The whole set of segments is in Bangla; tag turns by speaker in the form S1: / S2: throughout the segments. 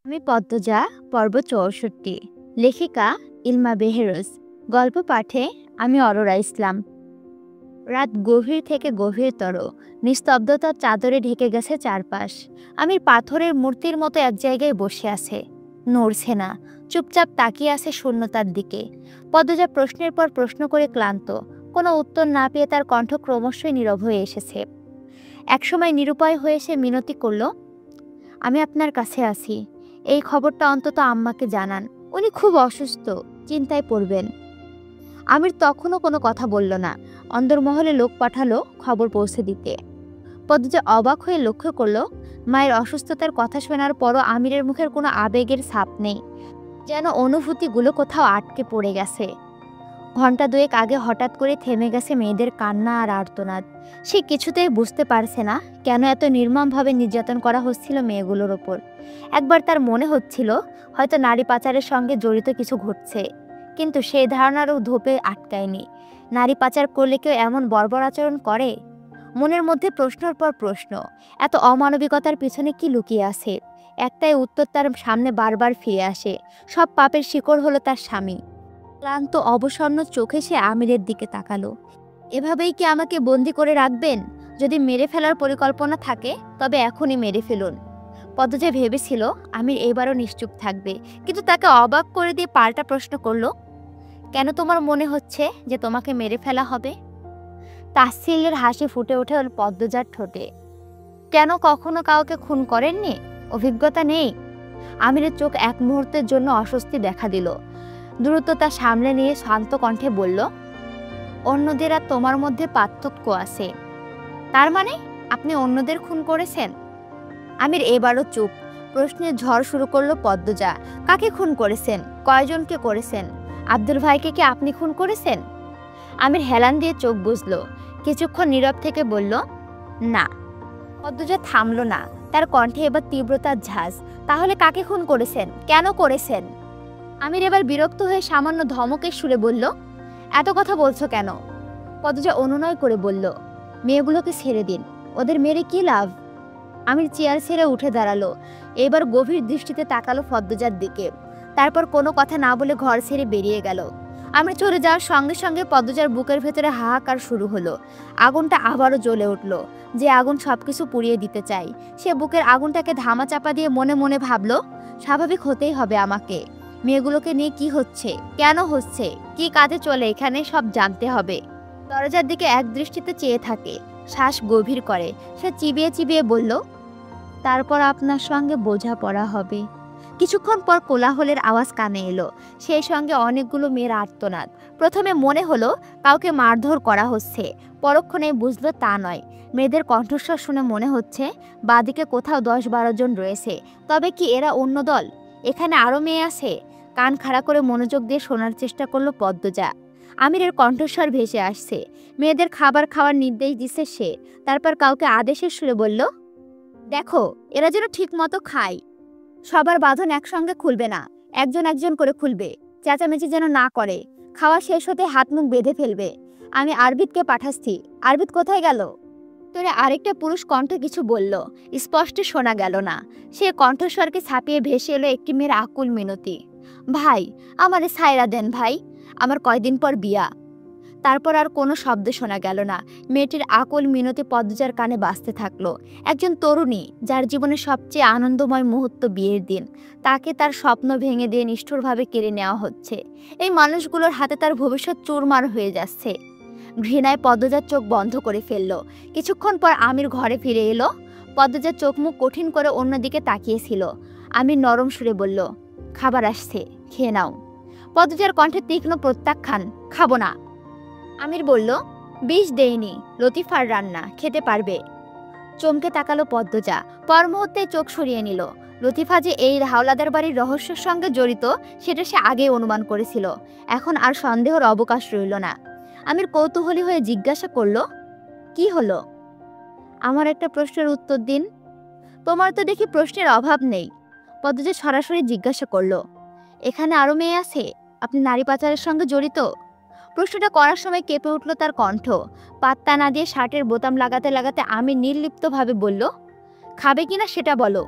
S1: আমি পদ্মজা, পর্ব ৬৪। লেখিকা ইলমা বেহেরোজ। গল্প পাঠে আমি অরোরা ইসলাম। রাত গভীর থেকে গভীরতর, নিস্তব্ধতার চাদরে ঢেকে গেছে চারপাশ। আমি পাথরের মূর্তির মতো এক জায়গায় বসে আছে, নড়ছে না, চুপচাপ তাকিয়ে আছে শূন্যতার দিকে। পদ্মজা প্রশ্নের পর প্রশ্ন করে ক্লান্ত, কোনো উত্তর না পেয়ে তার কণ্ঠ ক্রমশই নীরব হয়ে এসেছে। একসময় নিরুপায় হয়ে সে মিনতি করল, আমি আপনার কাছে আছি, এই খবরটা অন্তত আম্মাকে জানান, উনি খুব অসুস্থ, চিন্তায় পড়বেন। আমির তখনও কোনো কথা বলল না, অন্দরমহলে লোক পাঠালো খবর পৌঁছে দিতে। পদ্মজা অবাক হয়ে লক্ষ্য করল, মায়ের অসুস্থতার কথা শোনার পরও আমিরের মুখের কোনো আবেগের ছাপ নেই, যেন অনুভূতিগুলো কোথাও আটকে পড়ে গেছে। ঘন্টা দুয়েক আগে হঠাৎ করে থেমে গেছে মেয়েদের কান্না আর আর্তনাদ। সে কিছুতেই বুঝতে পারছে না কেন এত নির্মমভাবে নির্যাতন করা হচ্ছিল মেয়েগুলোর ওপর। একবার তার মনে হচ্ছিল হয়তো নারী পাচারের সঙ্গে জড়িত কিছু ঘটছে, কিন্তু সেই ধারণারও ধোপে আটকায়নি। নারী পাচার করলে কেউ এমন বর্বর আচরণ করে? মনের মধ্যে প্রশ্নের পর প্রশ্ন, এত অমানবিকতার পিছনে কি লুকিয়ে আছে? একটাই উত্তর তার সামনে বারবার ফিরে আসে, সব পাপের শিকড় হলো তার স্বামী। ক্লান্ত অবসন্ন চোখে সে আমিরের দিকে তাকালো। এভাবেই কি আমাকে বন্দি করে রাখবেন? যদি মেরে ফেলার পরিকল্পনা থাকে তবে এখনই মেরে ফেলুন। পদ্মজা ভেবেছিল আমির এবারও নিশ্চুপ থাকবে, কিন্তু তাকে অবাক করে দিয়ে পাল্টা প্রশ্ন করলো, কেন তোমার মনে হচ্ছে যে তোমাকে মেরে ফেলা হবে? তাচ্ছিল্যের হাসি ফুটে ওঠে ওর পদ্মজার ঠোঁটে। কেন কখনো কাউকে খুন করেননি? অভিজ্ঞতা নেই? আমিরের চোখ এক মুহূর্তের জন্য অস্বস্তি দেখা দিল। দ্রুততা সামলে নিয়ে শান্ত কণ্ঠে বলল, অন্যদের আর তোমার মধ্যে পার্থক্য আছে। তার মানে আপনি অন্যদের খুন করেছেন? আমির এবারও চুপ। প্রশ্নের ঝড় শুরু করলো পদ্মজা। কাকে খুন করেছেন? কয়জনকে করেছেন? আব্দুল ভাইকে কি আপনি খুন করেছেন? আমির হেলান দিয়ে চোখ বুঝলো, কিছুক্ষণ নীরব থেকে বলল, না। পদ্মজা থামলো না, তার কণ্ঠে এবার তীব্রতার ঝাঁজ। তাহলে কাকে খুন করেছেন? কেন করেছেন? আমির এবার বিরক্ত হয়ে সামান্য ধমকের সুরে বলল, এত কথা বলছো কেন? পদ্মজা অনুনয় করে বলল, মেয়েগুলোকে ছেড়ে দিন, ওদের মেরে কি লাভ? আমির চেয়ার ছেড়ে উঠে দাঁড়ালো, এবার গভীর দৃষ্টিতে তাকালো পদ্মজার দিকে, তারপর কোনো কথা না বলে ঘর ছেড়ে বেরিয়ে গেল। আমির চলে যাওয়ার সঙ্গে সঙ্গে পদ্মজার বুকের ভেতরে হাহাকার শুরু হলো। আগুনটা আবারও জ্বলে উঠল, যে আগুন সবকিছু পুড়িয়ে দিতে চায়। সে বুকের আগুনটাকে ধামা চাপা দিয়ে মনে মনে ভাবলো, স্বাভাবিক হতেই হবে আমাকে। মেয়েগুলোকে নিয়ে কি হচ্ছে, কেন হচ্ছে, কি কাজে চলে এখানে, সব জানতে হবে। দরজার দিকে এক দৃষ্টিতে চেয়ে থাকে, শ্বাস গভীর করে। সে চিবিয়ে চিবিয়ে বলল, তারপর আপনার সঙ্গে বোঝাপড়া হবে। কিছুক্ষণ পর কোলাহলের আওয়াজ কানে এলো, সেই সঙ্গে অনেকগুলো মেয়ের আর্তনাদ। প্রথমে মনে হলো কাউকে মারধর করা হচ্ছে, পরক্ষণে বুঝলো তা নয়। মেয়েদের কণ্ঠস্বর শুনে মনে হচ্ছে বাদিকে কোথাও ১০-১২ জন রয়েছে। তবে কি এরা অন্য দল? এখানে আরও মেয়ে আছে? কান খাড়া করে মনোযোগ দিয়ে শোনার চেষ্টা করলো পদ্মজা। আমিরের কণ্ঠস্বর ভেসে আসছে, মেয়েদের খাবার খাওয়ার নির্দেশ দিচ্ছে সে। তারপর কাউকে আদেশের সুরে বলল, দেখো এরা যেন ঠিক মতো খায়, সবার বাঁধন একসঙ্গে খুলবে না, একজন একজন করে খুলবে, চেঁচামেচি যেন না করে। খাওয়া শেষ হতে হাত মুখ বেঁধে ফেলবে। আমি আরবিদকে পাঠাচ্ছি। আরবিদ কোথায় গেল? তোরে আরেকটা পুরুষ কণ্ঠ কিছু বলল, স্পষ্ট শোনা গেল না। সে কণ্ঠস্বরকে ছাপিয়ে ভেসে এলো একটি মেয়ের আকুল মিনতি, ভাই আমারে ছাইরা দেন ভাই, আমার কয়দিন পর বিয়া। তারপর আর কোনো শব্দ শোনা গেল না। মেয়েটির আকুল মিনতি পদ্মজার কানে বাজতে থাকলো। একজন তরুণী, যার জীবনের সবচেয়ে আনন্দময় মুহূর্ত বিয়ের দিন, তাকে তার স্বপ্ন ভেঙে দিয়ে নিষ্ঠুরভাবে কেড়ে নেওয়া হচ্ছে। এই মানুষগুলোর হাতে তার ভবিষ্যৎ চুরমার হয়ে যাচ্ছে। ঘৃণায় পদ্মজার চোখ বন্ধ করে ফেলল। কিছুক্ষণ পর আমির ঘরে ফিরে এলো। পদ্মজার চোখ মুখ কঠিন করে অন্যদিকে তাকিয়েছিল। আমির নরম সুরে বলল, খাবার আসছে, খেয়ে নাও। পদ্মজার কণ্ঠে তীক্ষ্ণ প্রত্যাখ্যান, খাবো না। আমির বলল, বিষ দেইনি, লতিফার রান্না, খেতে পারবে। চমকে তাকালো পদ্মজা, পর মুহূর্তে চোখ সরিয়ে নিল। লতিফা যে এই হাওলাদার বাড়ির রহস্যের সঙ্গে জড়িত সেটা সে আগেই অনুমান করেছিল। এখন আর সন্দেহের অবকাশ রইল না। আমির কৌতূহলী হয়ে জিজ্ঞাসা করল, কি হলো? আমার একটা প্রশ্নের উত্তর দিন। তোমার তো দেখি প্রশ্নের অভাব নেই। পদ্মজা সরাসরি জিজ্ঞাসা করল, এখানে আরও মেয়ে আছে? আপনি নারী পাচারের সঙ্গে জড়িত? প্রশ্নটা করার সময় কেঁপে উঠল তার কণ্ঠ। পাত্তা না দিয়ে শার্টের বোতাম লাগাতে লাগাতে আমির নির্লিপ্তভাবে বলল, খাবে কিনা সেটা বলো।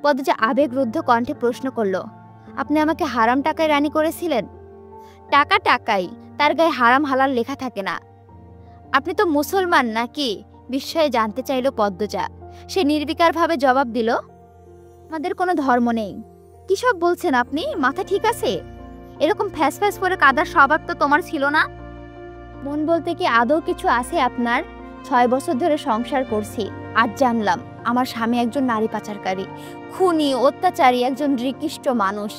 S1: পদ্মজা আবেগরুদ্ধ কণ্ঠে প্রশ্ন করলো, আপনি আমাকে হারাম টাকায় রানী করেছিলেন? টাকা টাকাই, তার গায়ে হারাম হালাল লেখা থাকে না। আপনি তো মুসলমান নাকি? বিস্ময়ে জানতে চাইল পদ্মজা। সে নির্বিকারভাবে জবাব দিল, আমাদের কোনো ধর্ম নেই। কি সব বলছেন আপনি? মাথা ঠিক আছে? এরকম ফ্যাস ফ্যাস করে কাদার স্বভাব তো তোমার ছিল না। মন বলতে কি আদৌ কিছু আছে আপনার? 6 বছর ধরে সংসার করছি, আজ জানলাম আমার স্বামী একজন নারী পাচারকারী, খুনি, অত্যাচারী, একজন নিকৃষ্ট মানুষ।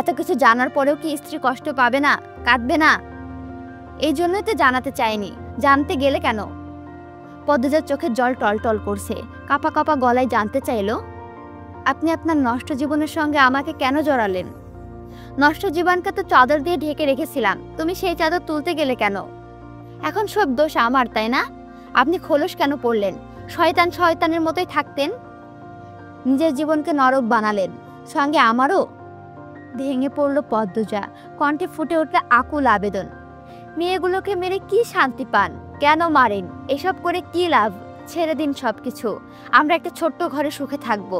S1: এত কিছু জানার পরেও কি স্ত্রী কষ্ট পাবে না, কাঁদবে না? এই জন্যই তো জানাতে চাইনি। জানতে গেলে কেন? পদ্মজার চোখের জল টলটল করছে, কাপা কাপা গলায় জানতে চাইল, আপনি আপনার নষ্ট জীবনের সঙ্গে আমাকে কেন জড়ালেন? নষ্ট জীবনকে তো চাদর দিয়ে ঢেকে রেখেছিলাম, তুমি সেই চাদর তুলতে গেলে কেন? এখন সব দোষ আমার, তাই না? আপনি খোলস কেন পড়লেন? শয়তান শয়তানের মতোই থাকতেন। নিজের জীবনকে নরক বানালেন, সঙ্গে আমারও। ভেঙে পড়ল পদ্মজা, কণ্ঠে ফুটে উঠল আকুল আবেদন। মেয়েগুলোকে মেরে কি শান্তি পান? কেন মারেন? এসব করে কি লাভ? ছেড়ে দিন সবকিছু। আমরা একটা ছোট্ট ঘরে সুখে থাকব।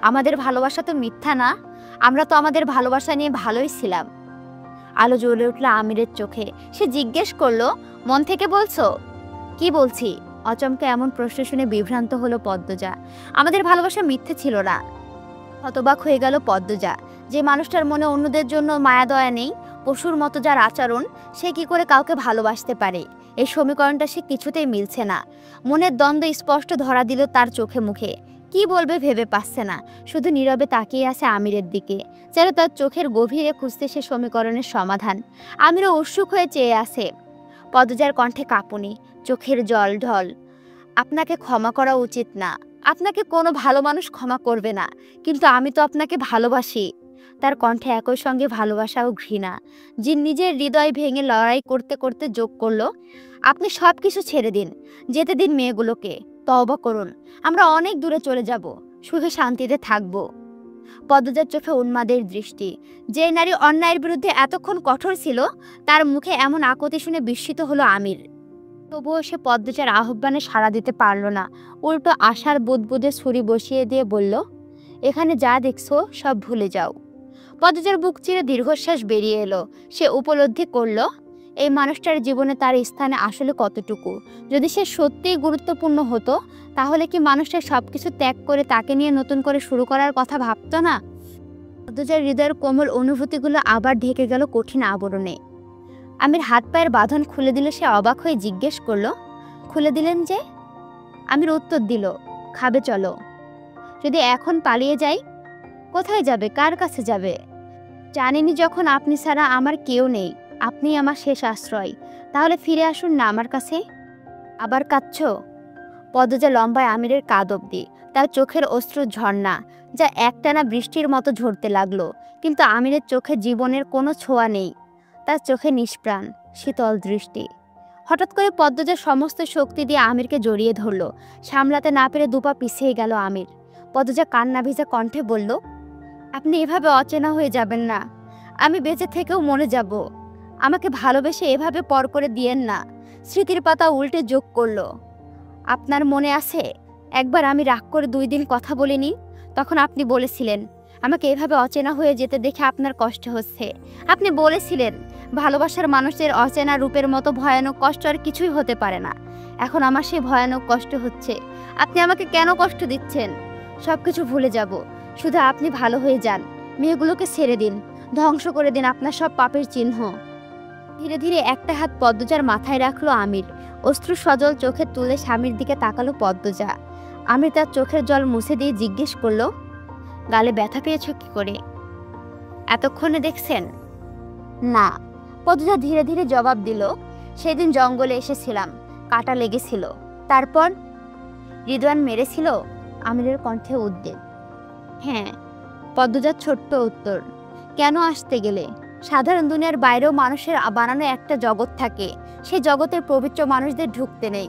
S1: আমাদের ভালোবাসা তো মিথ্যা না। আমরা তো আমাদের ভালোবাসা নিয়ে ভালোই ছিলাম। আলো জ্বলে উঠল আমিরের চোখে। সে জিজ্ঞেস করলো, মন থেকে বলছো? কি বলছি? অচমকা এমন প্রশ্ন শুনে বিভ্রান্ত হলো পদ্মজা। আমাদের ভালোবাসা মিথ্যে ছিল না। হতবাক হয়ে গেল পদ্মজা। যে মানুষটার মনে অন্যদের জন্য মায়া দয়া নেই, পশুর মতো যার আচরণ, সে কি করে কাউকে ভালোবাসতে পারে? এই সমীকরণটা সে কিছুতেই মিলছে না। মনের দ্বন্দ্ব স্পষ্ট ধরা দিল তার চোখে মুখে। কি বলবে ভেবে পাচ্ছে না, শুধু নীরবে তাকিয়ে আছে আমিরের দিকে, যেন তার চোখের গভীরে খুঁজতে সে সমীকরণের সমাধান। আমিরও উৎসুক হয়ে চেয়ে আছে। পদ্মজার কণ্ঠে কাঁপুনি, চোখের জল ঢল। আপনাকে ক্ষমা করা উচিত না। আপনাকে কোনো ভালো মানুষ ক্ষমা করবে না, কিন্তু আমি তো আপনাকে ভালোবাসি। তার কণ্ঠে একই সঙ্গে ভালোবাসা ও ঘৃণা। নিজের হৃদয় ভেঙে লড়াই করতে করতে যোগ করলো, আপনি সব কিছু ছেড়ে দিন, যেতে দিন মেয়েগুলোকে, তওবা করুন। আমরা অনেক দূরে চলে যাব, সুখে শান্তিতে থাকব। পদ্মজার চোখে উন্মাদের দৃষ্টি। যে নারী অন্যায়ের বিরুদ্ধে এতক্ষণ কঠোর ছিল, তার মুখে এমন আকুতি শুনে বিস্মিত হলো আমির। তবুও সে পদ্মজার আহ্বানে সাড়া দিতে পারল না। উল্টো আশার বুদবুদে ছুরি বসিয়ে দিয়ে বলল, এখানে যা দেখছো সব ভুলে যাও। পদ্মজার বুক চিরে দীর্ঘশ্বাস বেরিয়ে এলো। সে উপলব্ধি করল, এই মানুষটার জীবনে তার স্থানে আসলে কতটুকু। যদি সে সত্যিই গুরুত্বপূর্ণ হতো, তাহলে কি মানুষটা সবকিছু ত্যাগ করে তাকে নিয়ে নতুন করে শুরু করার কথা ভাবতো না? পদ্মজার হৃদয়ের কোমল অনুভূতিগুলো আবার ঢেকে গেল কঠিন আবরণে। আমির হাত পায়ের বাঁধন খুলে দিল। সে অবাক হয়ে জিজ্ঞেস করলো, খুলে দিলেন যে? আমির উত্তর দিল, খাবে চলো। যদি এখন পালিয়ে যাই? কোথায় যাবে? কার কাছে যাবে? জানিনি যখন আপনি ছাড়া আমার কেউ নেই, আপনি আমার শেষ আশ্রয়। তাহলে ফিরে আসুন না আমার কাছে। আবার কাঁদছ? পদ্মজা লম্বায় আমিরের কাঁধ অবধি, তার চোখের অশ্রুর ঝর্ণা, যা একটানা বৃষ্টির মতো ঝরতে লাগলো। কিন্তু আমিরের চোখে জীবনের কোনো ছোঁয়া নেই। তার চোখে নিষ্প্রাণ শীতল দৃষ্টি। হঠাৎ করে পদ্মজার সমস্ত শক্তি দিয়ে আমিরকে জড়িয়ে ধরল। সামলাতে না পেরে দুপা পিছিয়ে গেল আমির। পদ্মজা কান্না ভিজা কণ্ঠে বলল, আপনি এভাবে অচেনা হয়ে যাবেন না। আমি বেঁচে থেকেও মরে যাব। আমাকে ভালোবেসে এভাবে পর করে দিয়েন না। স্মৃতির পাতা উল্টে যোগ করল, আপনার মনে আছে একবার আমি রাগ করে 2 দিন কথা বলিনি? তখন আপনি বলেছিলেন, আমাকে এভাবে অচেনা হয়ে যেতে দেখে আপনার কষ্ট হচ্ছে। আপনি বলেছিলেন, ভালোবাসার মানুষের অচেনা রূপের মতো ভয়ানক কষ্ট আর কিছুই হতে পারে না। এখন আমার সেই ভয়ানক কষ্ট হচ্ছে। আপনি আমাকে কেন কষ্ট দিচ্ছেন? সব কিছু ভুলে যাব, শুধু আপনি ভালো হয়ে যান। মেয়েগুলোকে ছেড়ে দিন, ধ্বংস করে দিন আপনার সব পাপের চিহ্ন। ধীরে ধীরে একটা হাত পদ্মজার মাথায় রাখলো আমির। অশ্রু সজল চোখে তুলে স্বামীর দিকে তাকালো পদ্মজা। আমির তার চোখের জল মুছে দিয়ে জিজ্ঞেস করলো, গালে ব্যথা পেয়েছ কি করে? এতক্ষণে দেখছেন? না। পদ্মজা ধীরে ধীরে জবাব দিল, সেদিন জঙ্গলে এসেছিলাম, কাটা লেগেছিল। তারপর রিদওয়ান মেরেছিল? আমিরের কণ্ঠে উদ্বেগ। হ্যাঁ। পদ্মজার ছোট্ট উত্তর। কেন আসতে গেলে? সাধারণ দুনিয়ার বাইরেও মানুষের বানানো একটা জগৎ থাকে, সেই জগতের পবিত্র মানুষদের ঢুকতে নেই।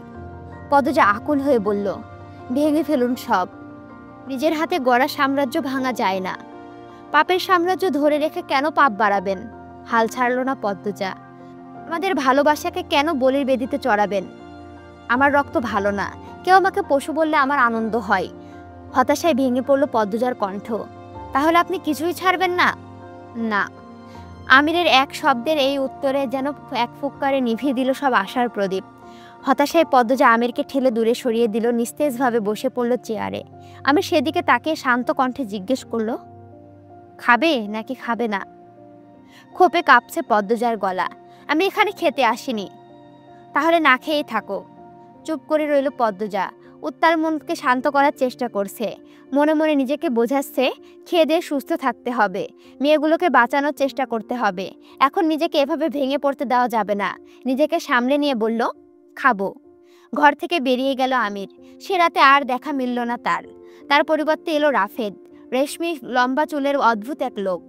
S1: পদ্মজা আকুল হয়ে বলল, ভেঙে ফেলুন সব। নিজের হাতে গড়া সাম্রাজ্য ভাঙা যায় না। পাপের সাম্রাজ্য ধরে রেখে কেন পাপ বাড়াবেন? হাল ছাড়ল না পদ্মজা। আমাদের ভালোবাসাকে কেন বলির বেদিতে চড়াবেন? আমার রক্ত ভালো না, কেউ আমাকে পশু বললে আমার আনন্দ হয়। হতাশায় ভেঙে পড়ল পদ্মজার কণ্ঠ। তাহলে আপনি কিছুই ছাড়বেন না? না। আমিরের এক শব্দের এই উত্তরে যেন এক ফুক্কারে নিভিয়ে দিল সব আশার প্রদীপ। হতাশায় পদ্মজা আমিরকে ঠেলে দূরে সরিয়ে দিল, নিস্তেজভাবে বসে পড়ল চেয়ারে। আমির সেদিকে তাকিয়ে শান্ত কণ্ঠে জিজ্ঞেস করল, খাবে নাকি খাবে না? ক্ষোভে কাঁপছে পদ্মজার গলা। আমি এখানে খেতে আসিনি। তাহলে না খেয়েই থাকো। চুপ করে রইল পদ্মজা। উত্তাল মনকে শান্ত করার চেষ্টা করছে। মনে মনে নিজেকে বোঝাচ্ছে খেয়ে দিয়ে সুস্থ থাকতে হবে, মেয়েগুলোকে বাঁচানোর চেষ্টা করতে হবে। এখন নিজেকে এভাবে ভেঙে পড়তে দেওয়া যাবে না। নিজেকে সামলে নিয়ে বলল, খাবো। ঘর থেকে বেরিয়ে গেল আমির। সে রাতে আর দেখা মিলল না তার। তার পরিবর্তে এলো রাফেদ, রেশমি লম্বা চুলের অদ্ভুত এক লোক।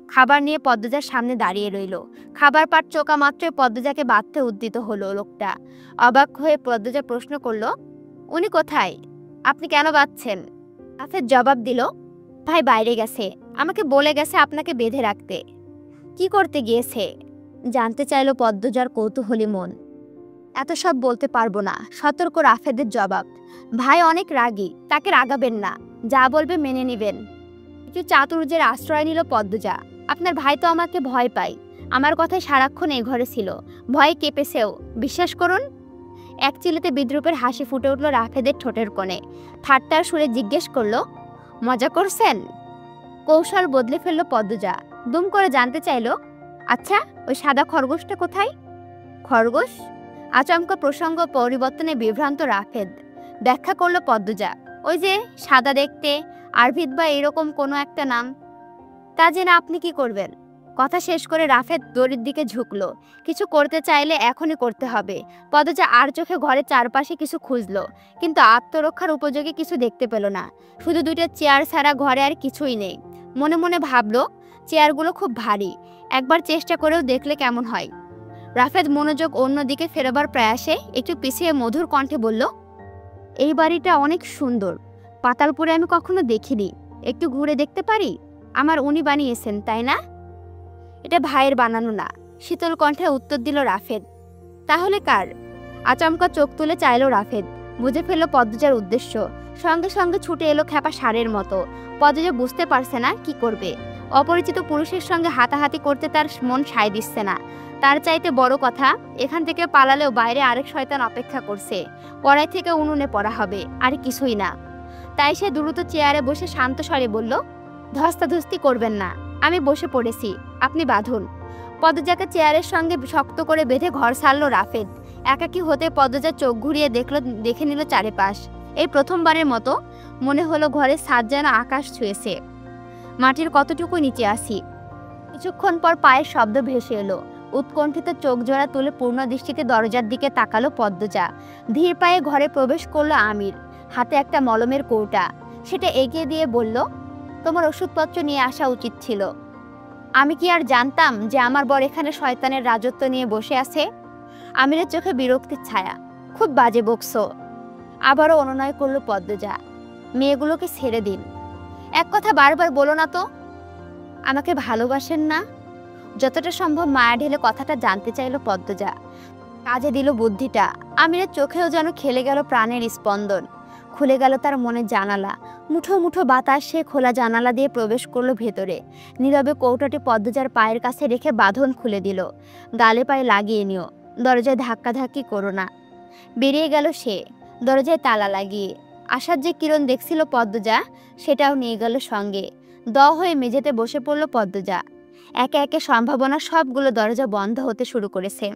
S1: খাবার নিয়ে পদ্মজার সামনে দাঁড়িয়ে রইল। খাবার পাট চোকা মাত্রই পদ্মজাকে বাঁধতে উদ্যত হলো লোকটা। অবাক হয়ে পদ্মজা প্রশ্ন করল, উনি কোথায়? আপনি কেন বাঁধছেন? রাফেদ জবাব দিল, ভাই বাইরে গেছে, আমাকে বলে গেছে আপনাকে বেঁধে রাখতে। কি করতে গিয়েছে? জানতে চাইল পদ্মজার কৌতূহলী মন। এত সব বলতে পারবো না, সতর্ক রাফেদের জবাব। ভাই অনেক রাগী, তাকে রাগাবেন না, যা বলবে মেনে নেবেন। একটু চাতুর্যের আশ্রয় নিল পদ্মজা। আপনার ভাই তো আমাকে ভয় পায়, আমার কথায় সারাক্ষণ এই ঘরে ছিল, ভয়ে কেঁপেছেও, বিশ্বাস করুন। এক চিলেতে বিদ্রুপের হাসি ফুটে উঠল রাফেদের ঠোঁটের কোণে। ঠাট্টার সুরে জিজ্ঞেস করলো, মজা করছেন? কৌশল বদলে ফেলল পদ্মজা। দুম করে জানতে চাইল, আচ্ছা ওই সাদা খরগোশটা কোথায়? খরগোশ? আচমকা প্রসঙ্গ পরিবর্তনে বিভ্রান্ত রাফেদ। ব্যাখ্যা করল পদ্মজা, ওই যে সাদা দেখতে, আরভিদ বা এরকম কোনো একটা নাম। তা জেনে আপনি কি করবেন? কথা শেষ করে রাফেদ দড়ির দিকে ঝুঁকল। কিছু করতে চাইলে এখনই করতে হবে। পদ্মজা আর চোখে ঘরের চারপাশে কিছু খুঁজল, কিন্তু আত্মরক্ষার উপযোগী কিছু দেখতে পেল না। শুধু দুইটা চেয়ার ছাড়া ঘরে আর কিছুই নেই। মনে মনে ভাবল, চেয়ারগুলো খুব ভারী, একবার চেষ্টা করেও দেখলে কেমন হয়। রাফেদ মনোযোগ অন্যদিকে ফেরবার প্রয়াসে একটু পিছিয়ে মধুর কণ্ঠে বলল, এই বাড়িটা অনেক সুন্দর, পাতালপুরে আমি কখনো দেখিনি, একটু ঘুরে দেখতে পারি? আমার উনি বানিয়েছেন তাই না? এটা ভাইয়ের বানানো না, শীতল কণ্ঠে উত্তর দিল রাফেদ। তাহলে কার? আচমকা চোখ তুলে চাইল রাফেদ। বুঝে ফেলল পদ্মজার উদ্দেশ্য। সঙ্গে সঙ্গে ছুটে এলো খ্যাপা ষাঁড়ের মতো। পদ্মজা বুঝতে পারছে না কি করবে। অপরিচিত পুরুষের সঙ্গে হাতাহাতি করতে তার মন সায় দিচ্ছে না। তার চাইতে বড় কথা, এখান থেকে পালালেও বাইরে আরেক শয়তান অপেক্ষা করছে। কড়াই থেকে উনুনে পড়া হবে, আর কিছুই না। তাই সে দ্রুত চেয়ারে বসে শান্ত স্বরে বলল, ধস্তাধস্তি করবেন না, আমি বসে পড়েছি, আপনি বাঁধুন। পদ্মজাকে চেয়ারের সঙ্গে শক্ত করে বেঁধে ঘর ছাড়ল রাফেদ। একাকী হতে পদ্মজা চোখ ঘুরিয়ে দেখে নিল চারিপাশ। এই প্রথমবারের মতো মনে হলো ঘরের ছাদ যেন আকাশ ছুঁয়েছে। মাটির কতটুকু নিচে আসি। কিছুক্ষণ পর পায়ের শব্দ ভেসে এলো। উৎকণ্ঠিত চোখ জোড়া তুলে পূর্ণ দৃষ্টিতে দরজার দিকে তাকালো পদ্মজা। ধীর পায়ে ঘরে প্রবেশ করলো আমির, হাতে একটা মলমের কৌটা। সেটা এগিয়ে দিয়ে বলল, তোমার ওষুধপত্র নিয়ে আসা উচিত ছিল। আমি কি আর জানতাম যে আমার বর এখানে শয়তানের রাজত্ব নিয়ে বসে আছে? আমিরের চোখে বিরক্তির ছায়া। খুব বাজে বকছো। আবারও অনুনয় করল পদ্মজা, মেয়েগুলোকে ছেড়ে দিন। এক কথা বারবার বলো না তো। আমাকে ভালোবাসেন না? যতটা সম্ভব মায়া ঢেলে কথাটা জানতে চাইল পদ্মজা। কাজে দিল বুদ্ধিটা। আমিরের চোখেও যেন খেলে গেল প্রাণের স্পন্দন। খুলে গেল তার মনের জানালা। মুঠো মুঠো বাতাস সে খোলা জানালা দিয়ে প্রবেশ করলো ভেতরে। নীরবে কৌটাটি পদ্মজার পায়ের কাছে রেখে বাঁধন খুলে দিল। গালে পায়ে লাগিয়ে নিও, দরজায় ধাক্কাধাক্কি করো না। বেরিয়ে গেল সে, দরজায় তালা লাগিয়ে। আশার যে কিরণ দেখছিল পদ্মজা, সেটাও নিয়ে গেল সঙ্গে। হয়ে মেঝেতে বসে পড়ল পদ্মজা। একে একে সম্ভাবনা সবগুলো দরজা বন্ধ হতে শুরু করেছে।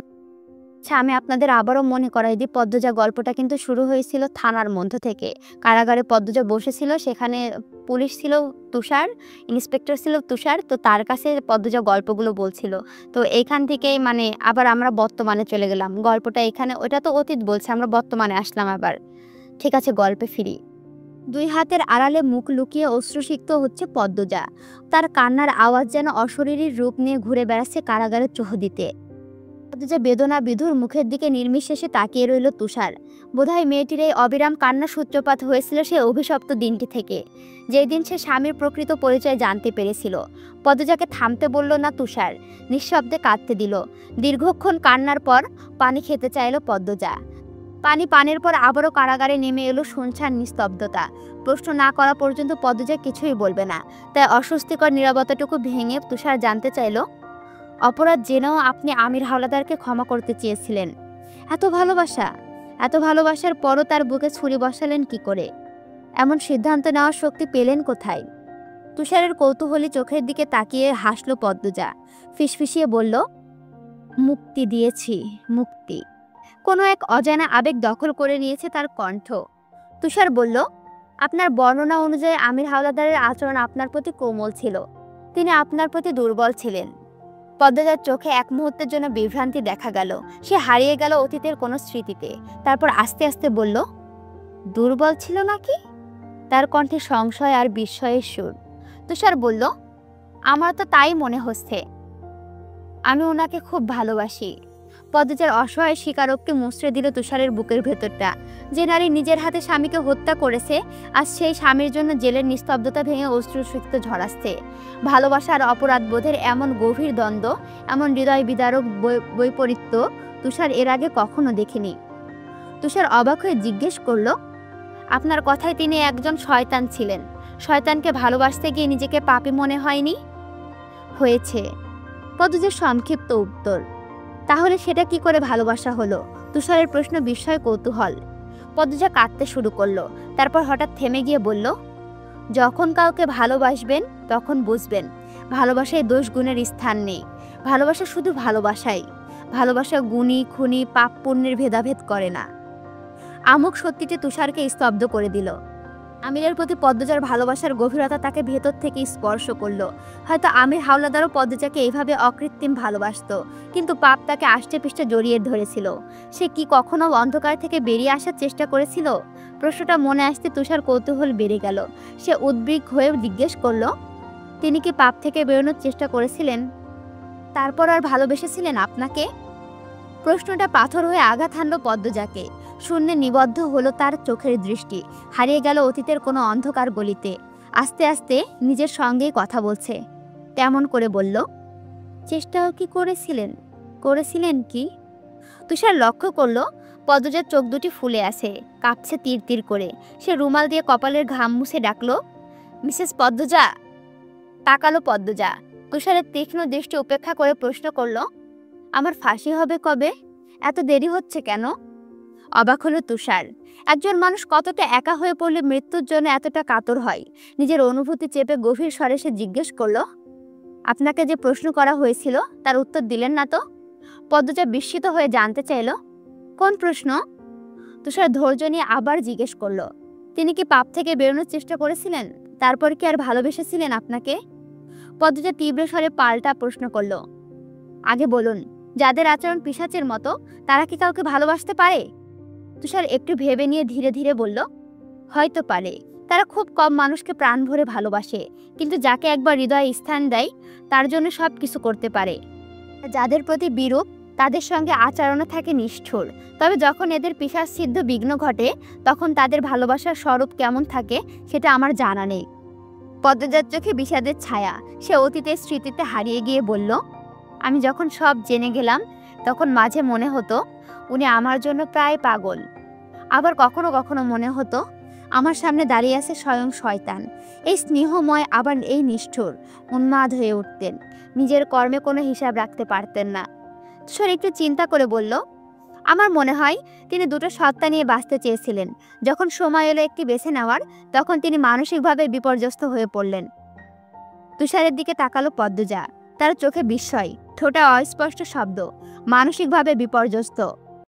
S1: আচ্ছা, আমি আপনাদের আবারও মনে করাই দিই, পদ্মজা গল্পটা কিন্তু শুরু হয়েছিল থানার মধ্য থেকে। কারাগারে পদ্মজা বসেছিল, সেখানে পুলিশ ছিল তুষার, ইন্সপেক্টর ছিল তুষার, তো তার কাছে পদ্মজা গল্পগুলো বলছিল। তো এইখান থেকেই মানে আবার আমরা বর্তমানে চলে গেলাম। গল্পটা এখানে, ওটা তো অতীত বলছে, আমরা বর্তমানে আসলাম আবার। ঠিক আছে, গল্পে ফিরি। দুই হাতের আড়ালে মুখ লুকিয়ে অশ্রুসিক্ত হচ্ছে পদ্মজা। তার কান্নার আওয়াজ যেন অশরীরীর রূপ নিয়ে ঘুরে বেড়াচ্ছে কারাগারের চৌহদিতে। পদ্মজা বেদনা বিধুর মুখের দিকে নির্বিশেষে তাকিয়ে রইল তুষার। বোধহয় মেয়েটির এই অবিরাম কান্না সূত্রপাত হয়েছিল সে অভিশপ্ত দিনটি থেকে, যেই দিন সে স্বামীর প্রকৃত পরিচয় জানতে পেরেছিল। পদ্মজাকে থামতে বলল না তুষার, নিঃশব্দে কাঁদতে দিল। দীর্ঘক্ষণ কান্নার পর পানি খেতে চাইল পদ্মজা। পানির পর আবারও কারাগারে নেমে এলো শুনশান নিস্তব্ধতা। প্রশ্ন না করা পর্যন্ত পদ্মজা কিছুই বলবে না। তাই অস্বস্তিকর নীরবতাটুকু ভেঙে তুষার জানতে চাইল, অপরাধ জেনেও আপনি আমির হাওলাদারকে ক্ষমা করতে চেয়েছিলেন। এত ভালোবাসা, এত ভালোবাসার পরও তার বুকে ছুরি বসালেন কি করে? এমন সিদ্ধান্ত নেওয়ার শক্তি পেলেন কোথায়? তুষারের কৌতূহলী চোখের দিকে তাকিয়ে হাসল পদ্মজা, ফিসফিসিয়ে বলল, মুক্তি দিয়েছি, মুক্তি। কোনো এক অজানা আবেগ দখল করে নিয়েছে তার কণ্ঠ। তুষার বলল, আপনার বর্ণনা অনুযায়ী আমির হাওলাদারের আচরণ আপনার প্রতি কোমল ছিল, তিনি আপনার প্রতি দুর্বল ছিলেন। পদ্মজার চোখে এক মুহূর্তের জন্য বিভ্রান্তি দেখা গেল। সে হারিয়ে গেল অতীতের কোনো স্মৃতিতে। তারপর আস্তে আস্তে বলল, দুর্বল ছিল নাকি? তার কণ্ঠে সংশয় আর বিস্ময়ের সুর। তুষার বলল, আমার তো তাই মনে হচ্ছে। আমি ওনাকে খুব ভালোবাসি। পদ্মজার অসহায় স্বীকারোক্তি মুচড়ে দিল তুষারের বুকের ভেতরটা। যে নারী নিজের হাতে স্বামীকে হত্যা করেছে, আজ সেই স্বামীর জন্য জেলের নিস্তব্ধতা ভেঙে অশ্রুসিক্ত ঝরাচ্ছে। ভালোবাসা আর অপরাধবোধের এমন গভীর দ্বন্দ্ব, এমন হৃদয় বিদারক বৈপরীত্য তুষার এর আগে কখনো দেখেনি। তুষার অবাক হয়ে জিজ্ঞেস করল, আপনার কথায় তিনি একজন শয়তান ছিলেন। শয়তানকে ভালোবাসতে গিয়ে নিজেকে পাপী মনে হয়নি? হয়েছে, পদ্মজার সংক্ষিপ্ত উত্তর। তাহলে সেটা কি করে ভালোবাসা হলো? তুষারের প্রশ্ন বিস্ময় কৌতূহল। পদ্মজা কাঁদতে শুরু করলো। তারপর হঠাৎ থেমে গিয়ে বলল, যখন কাউকে ভালোবাসবেন তখন বুঝবেন ভালোবাসায় দোষ গুণের স্থান নেই। ভালোবাসা শুধু ভালোবাসাই। ভালোবাসা গুণী খুনি পাপ পুণ্যের ভেদাভেদ করে না। আমুক সত্যিটি তুষারকে স্তব্ধ করে দিল। আমিরের প্রতি পদ্মজার ভালোবাসার গভীরতা তাকে ভেতর থেকে স্পর্শ করলো। হয়তো আমির হাওলাদারও পদ্মজাকে এইভাবে অকৃত্রিম ভালোবাসত, কিন্তু পাপ তাকে আষ্টে পৃষ্ঠে জড়িয়ে ধরেছিল। সে কি কখনো অন্ধকার থেকে বেরিয়ে আসার চেষ্টা করেছিল? প্রশ্নটা মনে আসতে তুষার কৌতূহল বেড়ে গেল। সে উদ্বিগ্ন হয়ে জিজ্ঞেস করল, তিনি কি পাপ থেকে বেরোনোর চেষ্টা করেছিলেন? তারপর আর ভালোবেসেছিলেন আপনাকে? প্রশ্নটা পাথর হয়ে আঘাত হানল পদ্মজাকে। শূন্যে নিবদ্ধ হলো তার চোখের দৃষ্টি। হারিয়ে গেল অতীতের কোনো অন্ধকার গলিতে। আস্তে আস্তে নিজের সঙ্গেই কথা বলছে। তেমন করে বলল, চেষ্টাও কি করেছিলেন? করেছিলেন কি? তুষার লক্ষ্য করলো পদ্মজার চোখ দুটি ফুলে আছে, কাঁপছে তীর তীর করে। সে রুমাল দিয়ে কপালের ঘাম মুছে ডাকলো, মিসেস পদ্মজা। তাকালো পদ্মজা। তুষারের তীক্ষ্ণ দৃষ্টি উপেক্ষা করে প্রশ্ন করলো, আমার ফাঁসি হবে কবে? এত দেরি হচ্ছে কেন? অবাক হলো তুষার। একজন মানুষ কতটা একা হয়ে পড়লে মৃত্যুর জন্য এতটা কাতর হয়। নিজের অনুভূতি চেপে গভীর স্বরে সে জিজ্ঞেস করলো, আপনাকে যে প্রশ্ন করা হয়েছিল তার উত্তর দিলেন না তো? পদ্মজা বিস্মিত হয়ে জানতে চাইল, কোন প্রশ্ন? তুষার ধৈর্য নিয়ে আবার জিজ্ঞেস করলো, তিনি কি পাপ থেকে বেরোনোর চেষ্টা করেছিলেন? তারপর কি আর ভালোবেসেছিলেন আপনাকে? পদ্মজা তীব্র স্বরে পাল্টা প্রশ্ন করলো, আগে বলুন, যাদের আচরণ পিশাচের মতো তারা কি কাউকে ভালোবাসতে পারে? তুষার একটু ভেবে নিয়ে ধীরে ধীরে বলল, হয়তো পারে। তারা খুব কম মানুষকে প্রাণ ভরে ভালোবাসে, কিন্তু যাকে একবার হৃদয়ে স্থান দেয় তার জন্য সব কিছু করতে পারে। যাদের প্রতি বিরূপ তাদের সঙ্গে আচরণে থাকে নিষ্ঠুর। তবে যখন এদের পিশাচ সিদ্ধ বিঘ্ন ঘটে, তখন তাদের ভালোবাসার স্বরূপ কেমন থাকে সেটা আমার জানা নেই। পদ্মজার চোখে বিষাদের ছায়া। সে অতীতের স্মৃতিতে হারিয়ে গিয়ে বলল, আমি যখন সব জেনে গেলাম তখন মাঝে মনে হতো উনি আমার জন্য প্রায় পাগল। আবার কখনো কখনো মনে হতো আমার সামনে দাঁড়িয়ে আছে স্বয়ং শয়তান। এই স্নেহময় আবার এই নিষ্ঠুর। উন্মাদ হয়ে উঠতেন। নিজের কর্মে কোনো হিসাব রাখতে পারতেন না। তুষার একটু চিন্তা করে বলল, আমার মনে হয় তিনি দুটো সত্তা নিয়ে বাঁচতে চেয়েছিলেন। যখন সময় এলো একটি বেছে নেওয়ার, তখন তিনি মানসিকভাবে বিপর্যস্ত হয়ে পড়লেন। তুষারের দিকে তাকালো পদ্মজা। তার চোখে বিস্ময়, ঠোঁটে অস্পষ্ট শব্দ, মানসিকভাবে বিপর্যস্ত।